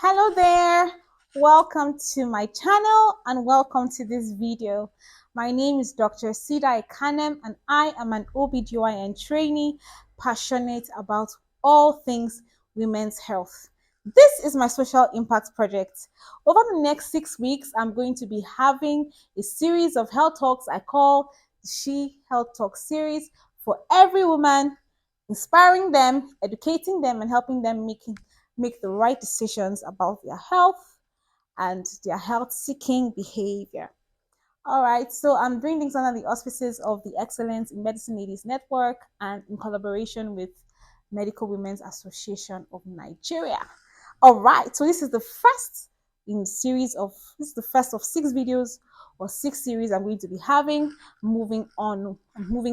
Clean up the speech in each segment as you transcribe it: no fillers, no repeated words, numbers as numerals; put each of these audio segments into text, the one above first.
Hello there, welcome to my channel and welcome to this video. My name is Dr. Sida Ikanem and I am an OBGYN trainee passionate about all things women's health. This is my social impact project. Over the next 6 weeks, I'm going to be having a series of health talks I call the She Health Talk series for every woman, inspiring them, educating them, and helping them make the right decisions about their health and their health seeking behavior. All right, so I'm doing things under the auspices of the Excellence in Medicine Ladies Network and in collaboration with Medical Women's Association of Nigeria. All right, so this is the first of 6 videos or 6 series I'm going to be having moving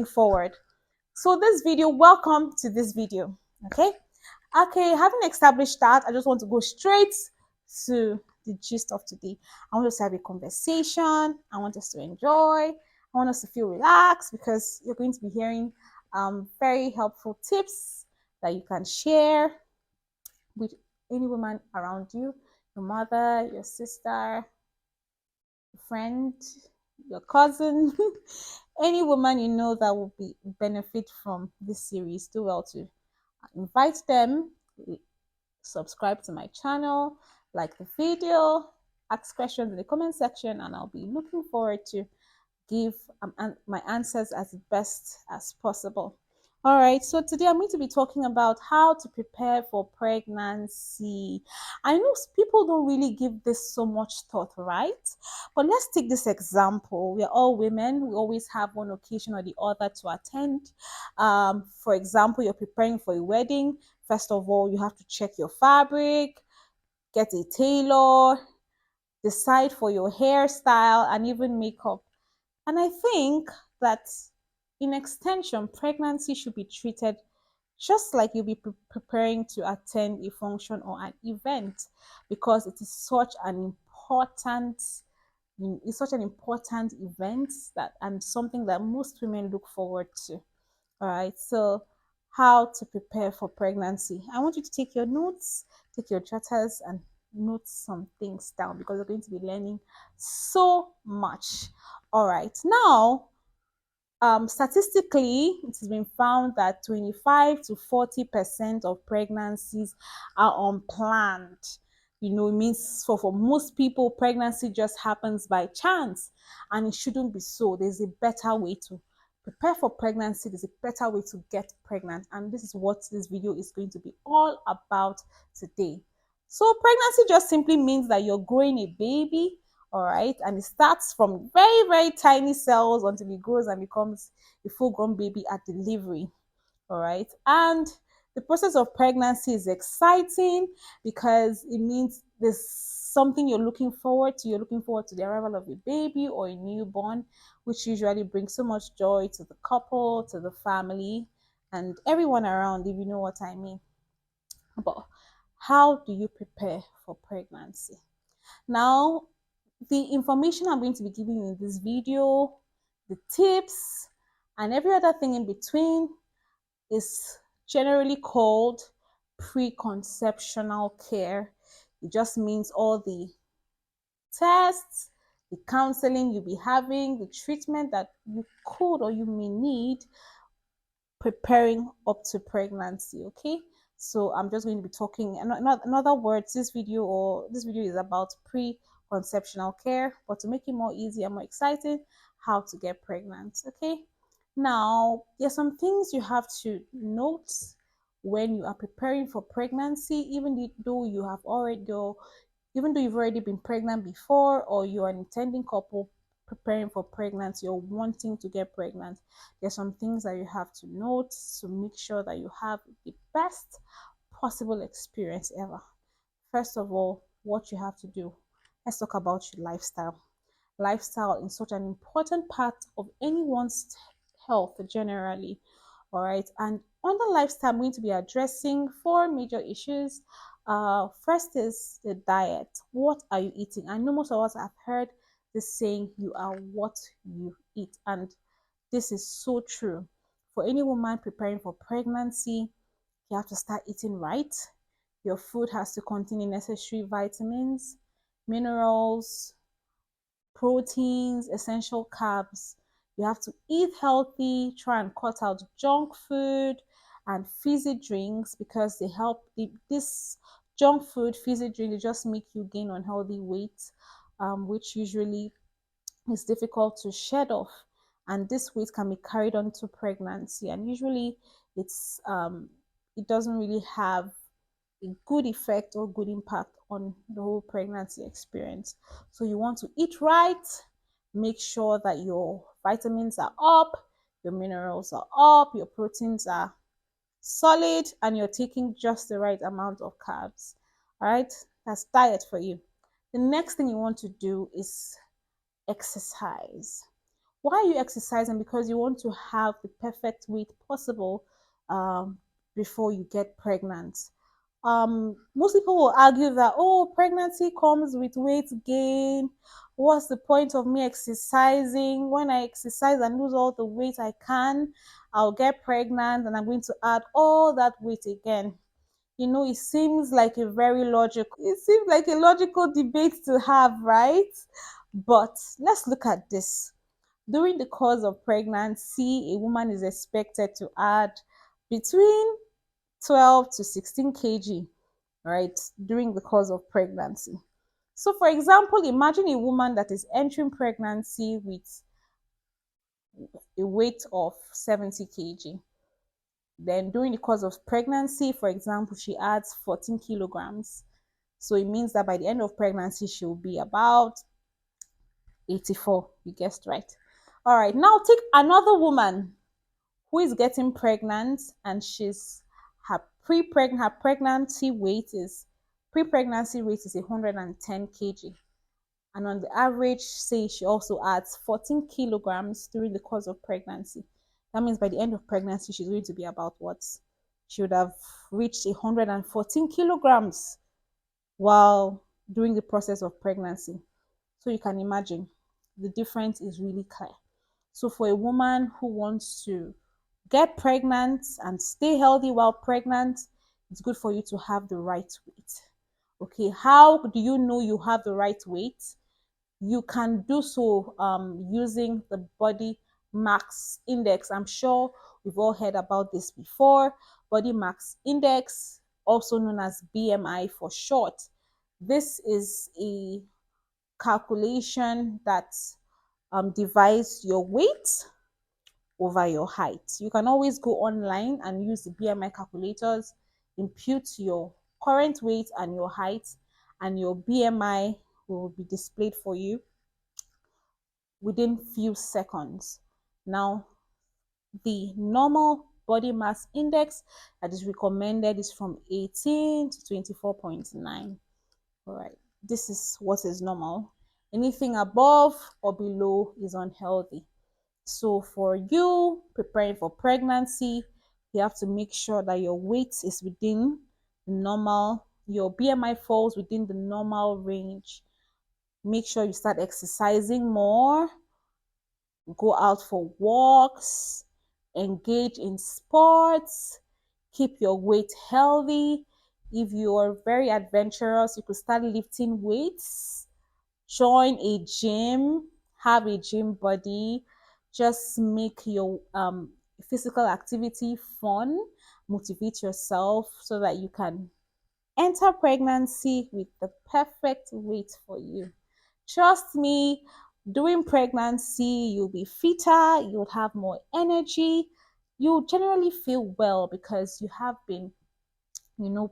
forward. So this video, welcome to this video. Okay, having established that, I just want to go straight to the gist of today. I want us to have a conversation. I want us to enjoy. I want us to feel relaxed because you're going to be hearing very helpful tips that you can share with any woman around you, your mother, your sister, your friend, your cousin, any woman you know that will benefit from this series. Do well to invite them, subscribe to my channel, like the video, ask questions in the comment section, and I'll be looking forward to give my answers as best as possible. All right, so today I'm going to be talking about how to prepare for pregnancy. I know people don't really give this so much thought, right? But let's take this example. We are all women. We always have one occasion or the other to attend. For example, you're preparing for a wedding. First of all, you have to check your fabric, get a tailor, decide for your hairstyle, and even makeup. And I think that in extension, pregnancy should be treated just like you'll be preparing to attend a function or an event because it is such an important event that and something that most women look forward to. All right, so how to prepare for pregnancy. I want you to take your notes, take your jotters, and note some things down because you're going to be learning so much. All right, now statistically, it has been found that 25 to 40% of pregnancies are unplanned. It means for most people, pregnancy just happens by chance, and it shouldn't be so. There's a better way to prepare for pregnancy, there's a better way to get pregnant, and this is what this video is going to be all about today. So, pregnancy just simply means that you're growing a baby, all right, and it starts from very very tiny cells until it grows and becomes a full-grown baby at delivery. All right, and the process of pregnancy is exciting because it means there's something you're looking forward to the arrival of a baby or a newborn, which usually brings so much joy to the couple, to the family, and everyone around, if you know what I mean. But how do you prepare for pregnancy? Now, the information I'm going to be giving you in this video, the tips, and every other thing in between is generally called preconceptional care. It just means all the tests, the counseling you'll be having, the treatment that you could or you may need preparing up to pregnancy. Okay, so I'm just going to be talking in other words, this video is about preconceptional care, but to make it more easy and more exciting, how to get pregnant. Okay, now there's some things you have to note when you are preparing for pregnancy, even though you've already been pregnant before, or you're an intending couple preparing for pregnancy or wanting to get pregnant. There's some things that you have to note to make sure that you have the best possible experience ever. First of all, what you have to do, let's talk about your lifestyle. Lifestyle is such an important part of anyone's health generally. All right, and on the lifestyle, I'm going to be addressing 4 major issues. First is the diet. What are you eating? I know most of us have heard this saying, you are what you eat, and this is so true. For any woman preparing for pregnancy, you have to start eating right. Your food has to contain the necessary vitamins, minerals, proteins, essential carbs. You have to eat healthy, try and cut out junk food and fizzy drinks because they help this junk food, fizzy drink, they just make you gain unhealthy weight, which usually is difficult to shed off. And this weight can be carried on to pregnancy. And usually it doesn't really have a good effect or good impact on the whole pregnancy experience. So you want to eat right, make sure that your vitamins are up, your minerals are up, your proteins are solid, and you're taking just the right amount of carbs. All right, that's diet for you. The next thing you want to do is exercise. Why are you exercising? Because you want to have the perfect weight possible um, before you get pregnant. Most people will argue that, oh, pregnancy comes with weight gain. What's the point of me exercising? When I exercise and lose all the weight I can, I'll get pregnant and I'm going to add all that weight again. It seems like a logical debate to have, right? But let's look at this. During the course of pregnancy, a woman is expected to add between 12 to 16 kg, right, during the course of pregnancy. So, for example, imagine a woman that is entering pregnancy with a weight of 70 kg. Then, during the course of pregnancy, for example, she adds 14 kilograms. So, it means that by the end of pregnancy, she will be about 84. You guessed right. All right, now take another woman who is getting pregnant and she's her pregnancy weight is pre-pregnancy weight is 110 kg, and on the average, say she also adds 14 kilograms during the course of pregnancy. That means by the end of pregnancy she's going to be about what? She would have reached 114 kilograms while during the process of pregnancy. So you can imagine the difference is really clear. So for a woman who wants to get pregnant and stay healthy while pregnant, it's good for you to have the right weight. Okay, how do you know you have the right weight? You can do so using the body mass index. I'm sure we've all heard about this before. Body mass index, also known as BMI for short. This is a calculation that divides your weight over your height. You can always go online and use the BMI calculators, impute your current weight and your height, and your BMI will be displayed for you within few seconds. Now, the normal body mass index that is recommended is from 18 to 24.9. All right, this is what is normal. Anything above or below is unhealthy. So for you preparing for pregnancy, you have to make sure that your weight is within the normal, your BMI falls within the normal range. Make sure you start exercising more, go out for walks, engage in sports, keep your weight healthy. If you are very adventurous, you could start lifting weights, join a gym, have a gym buddy, just make your physical activity fun, motivate yourself so that you can enter pregnancy with the perfect weight for you. Trust me, during pregnancy, you'll be fitter, you'll have more energy, you'll generally feel well because you have been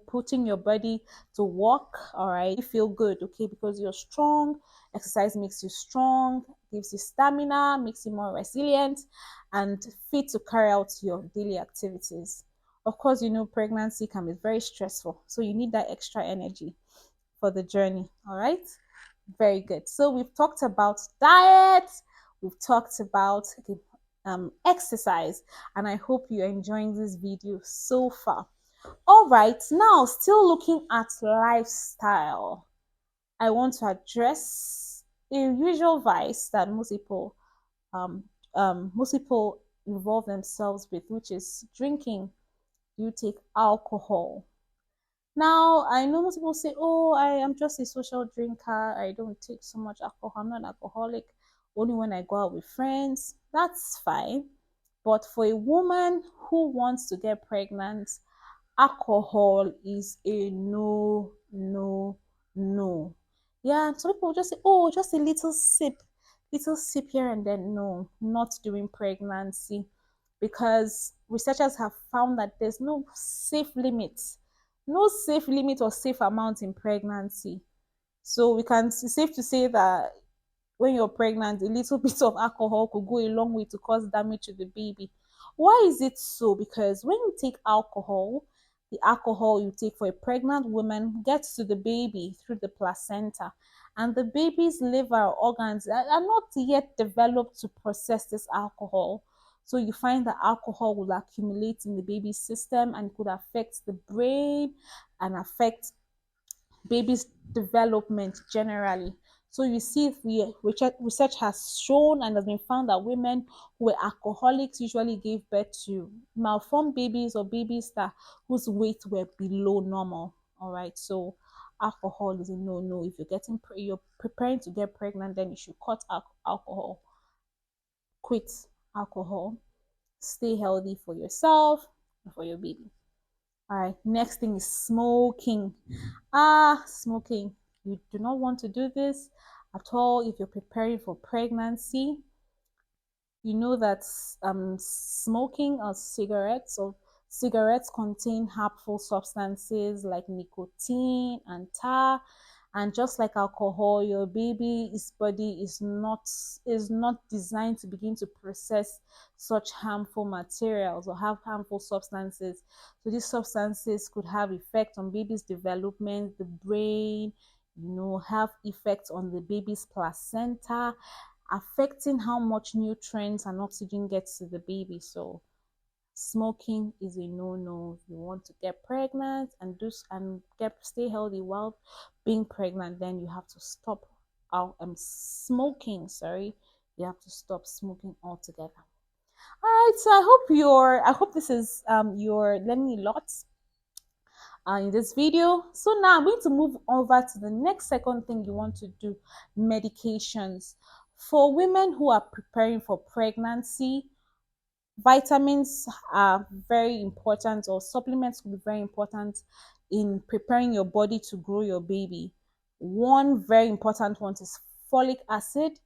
putting your body to work. All right, you feel good, okay, because you're strong. Exercise makes you strong, gives you stamina, makes you more resilient and fit to carry out your daily activities. Of course, pregnancy can be very stressful, so you need that extra energy for the journey. All right, very good. So we've talked about diet, we've talked about exercise, and I hope you're enjoying this video so far. All right, now still looking at lifestyle, I want to address a usual vice that most people involve themselves with, which is drinking. You take alcohol. Now, I know most people say, oh, I am just a social drinker. I don't take so much alcohol. I'm not an alcoholic. Only when I go out with friends. That's fine. But for a woman who wants to get pregnant, alcohol is a no, no, no. Yeah, some people just say, oh, just a little sip here and then. No, not during pregnancy, because researchers have found that there's no safe limit or safe amount in pregnancy. So it's safe to say that when you're pregnant, a little bit of alcohol could go a long way to cause damage to the baby. Why is it so? Because when you take alcohol, the alcohol you take for a pregnant woman gets to the baby through the placenta, and the baby's liver organs are not yet developed to process this alcohol. So you find that alcohol will accumulate in the baby's system and could affect the brain and affect baby's development generally. So you see, if research has shown and has been found that women who were alcoholics usually gave birth to malformed babies or babies whose weight were below normal. All right, so alcohol is a no-no. If you're preparing to get pregnant, then you should cut alcohol, quit alcohol, stay healthy for yourself and for your baby. All right, next thing is smoking. Smoking. You do not want to do this at all if you're preparing for pregnancy. You know that smoking or cigarettes contain harmful substances like nicotine and tar, and just like alcohol, your baby's body is not designed to begin to process such harmful materials or have harmful substances. So these substances could have effect on baby's development, the brain, have effects on the baby's placenta, affecting how much nutrients and oxygen gets to the baby. So smoking is a no-no. If you want to get pregnant and stay healthy while being pregnant, then you have to stop out smoking. Sorry, you have to stop smoking altogether. All right, so I hope this is you're learning a lot in this video. So now I'm going to move over to the next second thing you want to do: medications. For women who are preparing for pregnancy, vitamins are very important, or supplements will be very important in preparing your body to grow your baby. One very important one is folic acid.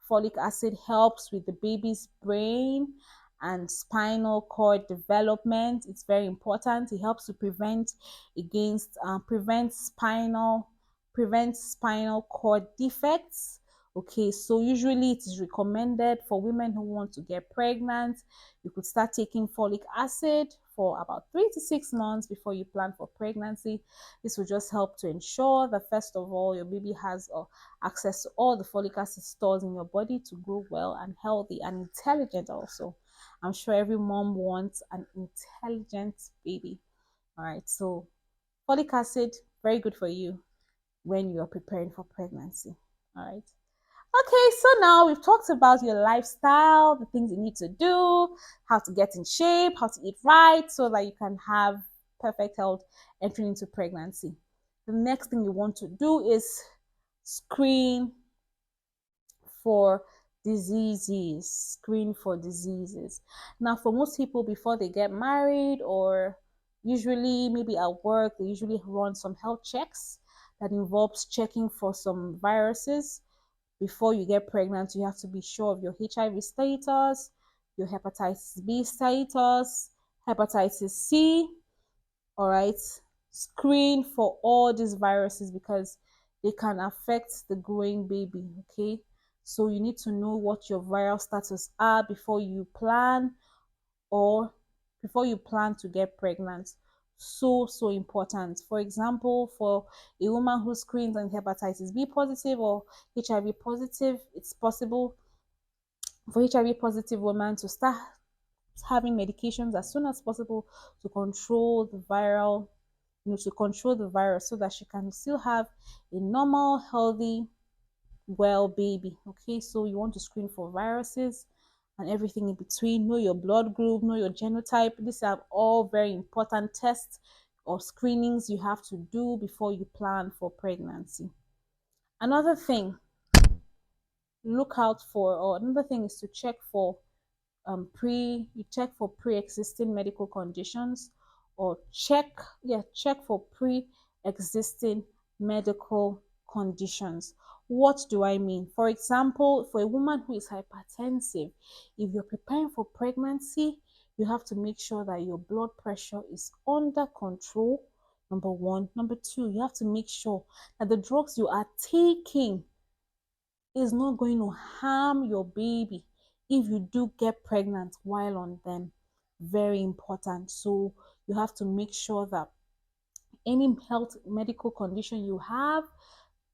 Folic acid helps with the baby's brain and spinal cord development. It's very important. It helps to prevent spinal cord defects. Okay, so usually it is recommended for women who want to get pregnant. You could start taking folic acid for about 3 to 6 months before you plan for pregnancy. This will just help to ensure that, first of all, your baby has access to all the folic acid stores in your body to grow well and healthy and intelligent also. I'm sure every mom wants an intelligent baby. All right, so folic acid, very good for you when you are preparing for pregnancy. All right. Okay, so now we've talked about your lifestyle, the things you need to do, how to get in shape, how to eat right so that you can have perfect health entering into pregnancy. The next thing you want to do is screen for screen for diseases. Now, for most people, before they get married, or usually maybe at work, they usually run some health checks that involves checking for some viruses. Before you get pregnant, you have to be sure of your HIV status, your hepatitis B status, hepatitis C. All right, screen for all these viruses because they can affect the growing baby. Okay, so you need to know what your viral status are or before you plan to get pregnant. So important. For example, for a woman who screens on hepatitis B positive or HIV positive, it's possible for HIV positive women to start having medications as soon as possible to control the viral, to control the virus so that she can still have a normal, healthy, well baby. Okay, so you want to screen for viruses and everything in between. Know your blood group, know your genotype. These are all very important tests or screenings you have to do before you plan for pregnancy. Another thing look out for, or another thing is to check for you check for pre-existing medical conditions, or check for pre-existing medical conditions. What do I mean? For example, for a woman who is hypertensive, if you're preparing for pregnancy, you have to make sure that your blood pressure is under control. Number one. Number two, you have to make sure that the drugs you are taking is not going to harm your baby if you do get pregnant while on them. Very important. So you have to make sure that any health medical condition you have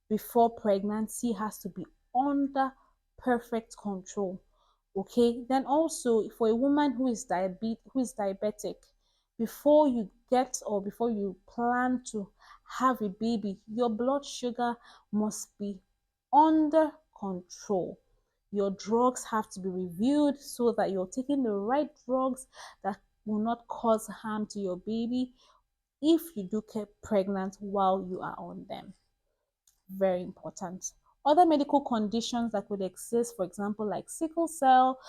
before pregnancy has to be under perfect control. Okay, then also for a woman who is diabetic, before you get or before you plan to have a baby, your blood sugar must be under control. Your drugs have to be reviewed so that you're taking the right drugs that will not cause harm to your baby if you do get pregnant while you are on them. Very important. Other medical conditions that could exist, for example, like sickle cell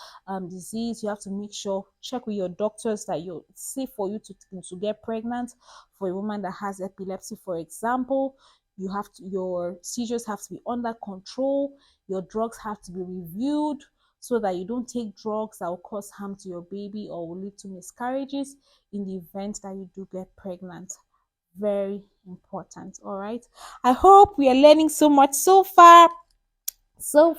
disease, you have to make sure, check with your doctors that it's safe for you to get pregnant. For a woman that has epilepsy, for example, your seizures have to be under control. Your drugs have to be reviewed so that you don't take drugs that will cause harm to your baby or will lead to miscarriages in the event that you do get pregnant. Very important. All right, I hope we are learning so much so far. So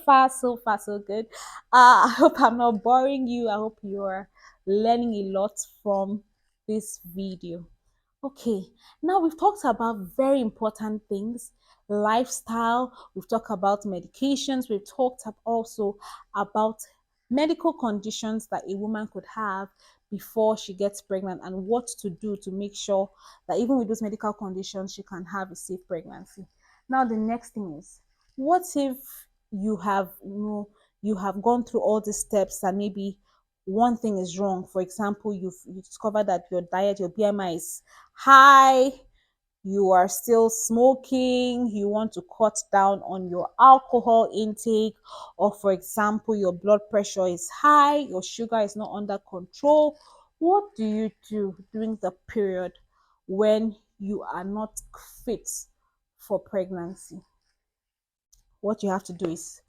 good. I hope I'm not boring you. I hope you're learning a lot from this video. Okay, now we've talked about very important things, lifestyle, we've talked about medications, we've talked also about medical conditions that a woman could have before she gets pregnant and what to do to make sure that even with those medical conditions, she can have a safe pregnancy. Now, the next thing is, what if you have gone through all these steps and maybe one thing is wrong. For example, you discover that your diet, your BMI is high, you are still smoking, you want to cut down on your alcohol intake, or for example, your blood pressure is high, your sugar is not under control. What do you do during the period when you are not fit for pregnancy? What you have to do is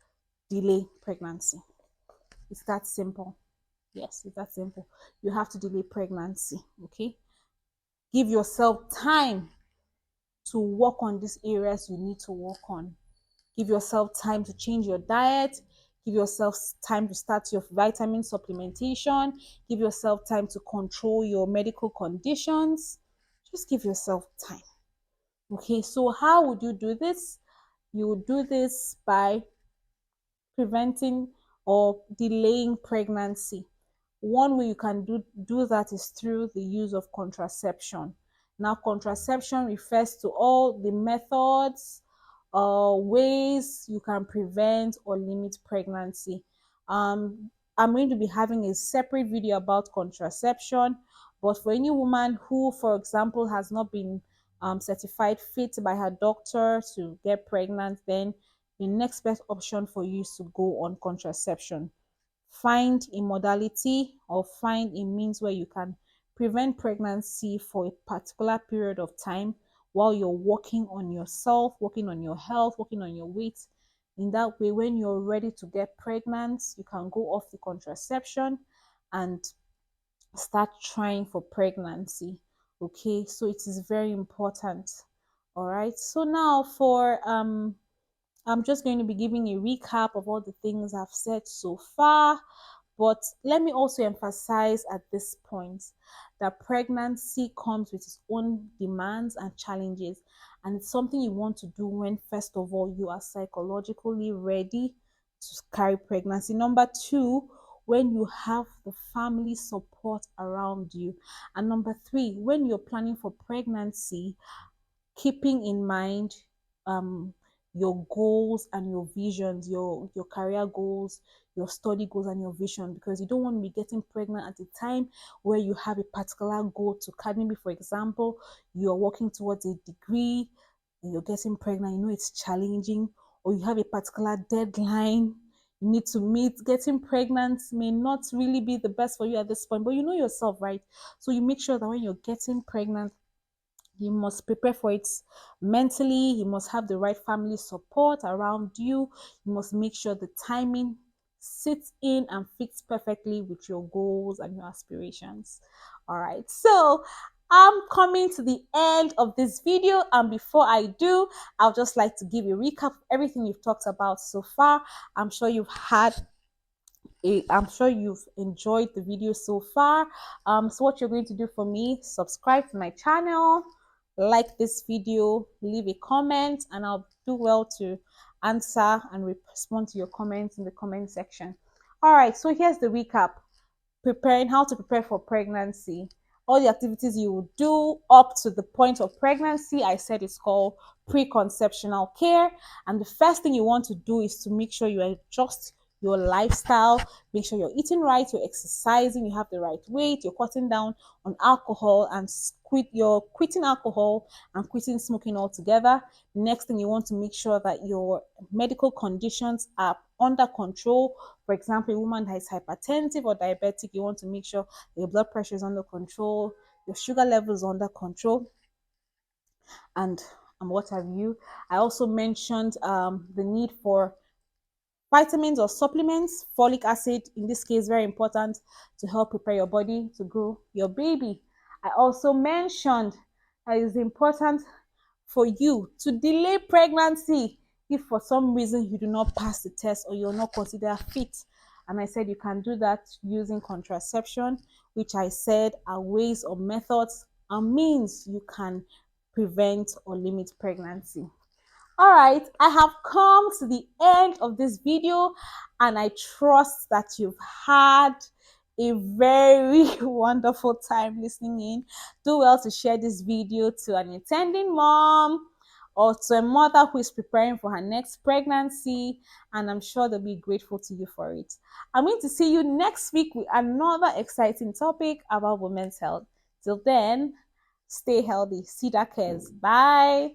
delay pregnancy. It's that simple. Yes, it's that simple. You have to delay pregnancy. Okay, give yourself time to work on these areas you need to work on. Give yourself time to change your diet. Give yourself time to start your vitamin supplementation. Give yourself time to control your medical conditions. Just give yourself time. Okay, so how would you do this? You would do this by preventing or delaying pregnancy. One way you can do that is through the use of contraception. Now, contraception refers to all the methods or ways you can prevent or limit pregnancy. I'm going to be having a separate video about contraception, but for any woman who, for example, has not been certified fit by her doctor to get pregnant, then the next best option for you is to go on contraception. Find a modality or find a means where you can prevent pregnancy for a particular period of time while you're working on yourself, working on your health, working on your weight. In that way, when you're ready to get pregnant, you can go off the contraception and start trying for pregnancy. Okay, so it is very important. All right, so now for I'm just going to be giving a recap of all the things I've said so far. But let me also emphasize at this point that pregnancy comes with its own demands and challenges. And it's something you want to do when, first of all, you are psychologically ready to carry pregnancy. Number two, when you have the family support around you. And number three, when you're planning for pregnancy, keeping in mind um, your goals and your visions, your career goals, your study goals and your vision, because you don't want to be getting pregnant at a time where you have a particular goal to cut. Maybe for example, you're working towards a degree and you're getting pregnant, you know it's challenging, or you have a particular deadline you need to meet. Getting pregnant may not really be the best for you at this point, but you know yourself, right? So you make sure that when you're getting pregnant, you must prepare for it mentally. You must have the right family support around you. You must make sure the timing sits in and fits perfectly with your goals and your aspirations. All right. So I'm coming to the end of this video. And before I do, I'll just like to give you a recap of everything we've talked about so far. I'm sure you've had I'm sure you've enjoyed the video so far. So what you're going to do for me, subscribe to my channel, like this video, leave a comment, and I'll do well to answer and respond to your comments in the comment section. All right, so here's the recap. Preparing, how to prepare for pregnancy. All the activities you will do up to the point of pregnancy, I said it's called preconceptional care. And the first thing you want to do is to make sure you adjust your lifestyle, make sure you're eating right, you're exercising, you have the right weight, you're cutting down on alcohol and you're quitting alcohol and quitting smoking altogether. Next thing, you want to make sure that your medical conditions are under control. For example, a woman that is hypertensive or diabetic, you want to make sure your blood pressure is under control, your sugar level is under control, and what have you. I also mentioned the need for vitamins or supplements. Folic acid, in this case, very important to help prepare your body to grow your baby. I also mentioned that it's important for you to delay pregnancy if for some reason you do not pass the test or you're not considered fit. And I said you can do that using contraception, which I said are ways or methods and means you can prevent or limit pregnancy. All right, I have come to the end of this video and I trust that you've had a very wonderful time listening in. Do well to share this video to an intending mom or to a mother who is preparing for her next pregnancy, and I'm sure they'll be grateful to you for it. I'm going to see you next week with another exciting topic about women's health. Till then, stay healthy. See that cares. Bye.